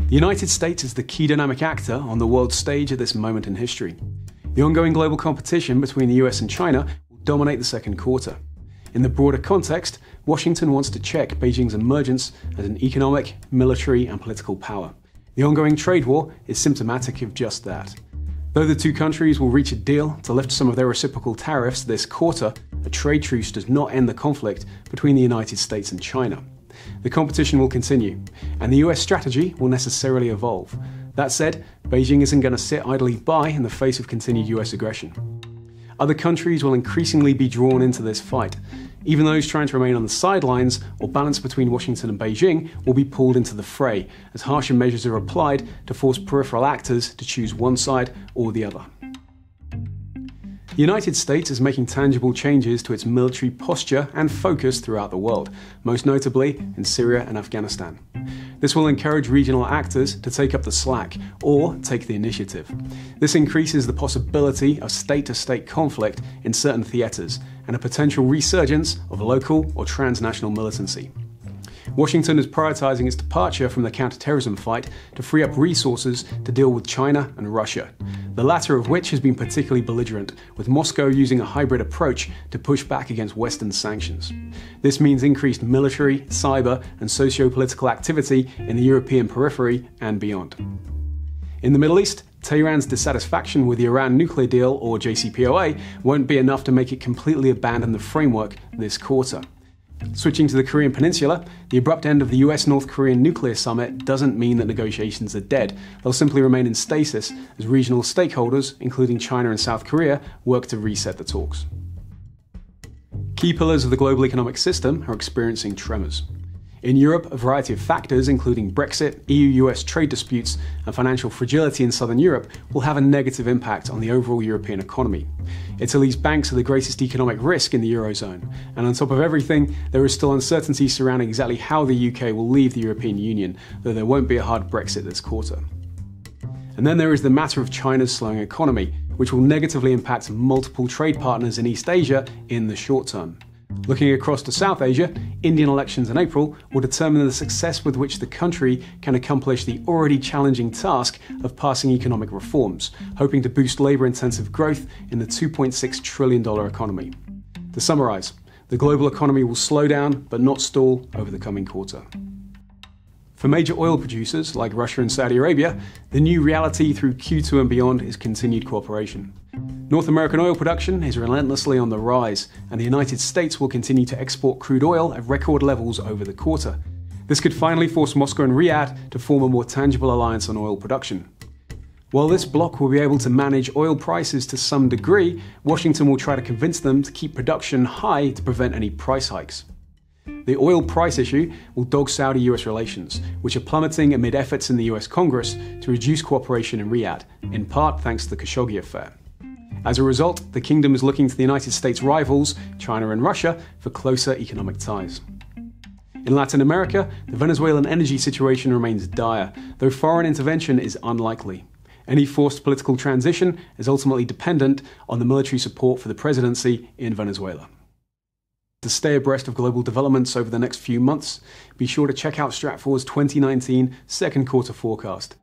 The United States is the key dynamic actor on the world stage at this moment in history. The ongoing global competition between the US and China will dominate the second quarter. In the broader context, Washington wants to check Beijing's emergence as an economic, military, and political power. The ongoing trade war is symptomatic of just that. Though the two countries will reach a deal to lift some of their reciprocal tariffs this quarter, a trade truce does not end the conflict between the United States and China. The competition will continue, and the US strategy will necessarily evolve. That said, Beijing isn't going to sit idly by in the face of continued US aggression. Other countries will increasingly be drawn into this fight. Even those trying to remain on the sidelines or balance between Washington and Beijing will be pulled into the fray as harsher measures are applied to force peripheral actors to choose one side or the other. The United States is making tangible changes to its military posture and focus throughout the world, most notably in Syria and Afghanistan. This will encourage regional actors to take up the slack or take the initiative. This increases the possibility of state-to-state conflict in certain theaters and a potential resurgence of local or transnational militancy. Washington is prioritizing its departure from the counterterrorism fight to free up resources to deal with China and Russia, the latter of which has been particularly belligerent, with Moscow using a hybrid approach to push back against Western sanctions. This means increased military, cyber, and socio-political activity in the European periphery and beyond. In the Middle East, Tehran's dissatisfaction with the Iran nuclear deal, or JCPOA, won't be enough to make it completely abandon the framework this quarter. Switching to the Korean Peninsula, the abrupt end of the US-North Korean nuclear summit doesn't mean that negotiations are dead. They'll simply remain in stasis as regional stakeholders, including China and South Korea, work to reset the talks. Key pillars of the global economic system are experiencing tremors. In Europe, a variety of factors, including Brexit, EU-US trade disputes, and financial fragility in southern Europe, will have a negative impact on the overall European economy. Italy's banks are the greatest economic risk in the Eurozone, and on top of everything, there is still uncertainty surrounding exactly how the UK will leave the European Union, though there won't be a hard Brexit this quarter. And then there is the matter of China's slowing economy, which will negatively impact multiple trade partners in East Asia in the short term. Looking across to South Asia, Indian elections in April will determine the success with which the country can accomplish the already challenging task of passing economic reforms, hoping to boost labour-intensive growth in the $2.6 trillion economy. To summarise, the global economy will slow down but not stall over the coming quarter. For major oil producers like Russia and Saudi Arabia, the new reality through Q2 and beyond is continued cooperation. North American oil production is relentlessly on the rise, and the United States will continue to export crude oil at record levels over the quarter. This could finally force Moscow and Riyadh to form a more tangible alliance on oil production. While this bloc will be able to manage oil prices to some degree, Washington will try to convince them to keep production high to prevent any price hikes. The oil price issue will dog Saudi-US relations, which are plummeting amid efforts in the US Congress to reduce cooperation in Riyadh, in part thanks to the Khashoggi affair. As a result, the kingdom is looking to the United States' rivals, China and Russia, for closer economic ties. In Latin America, the Venezuelan energy situation remains dire, though foreign intervention is unlikely. Any forced political transition is ultimately dependent on the military support for the presidency in Venezuela. To stay abreast of global developments over the next few months, be sure to check out Stratfor's 2019 second quarter forecast.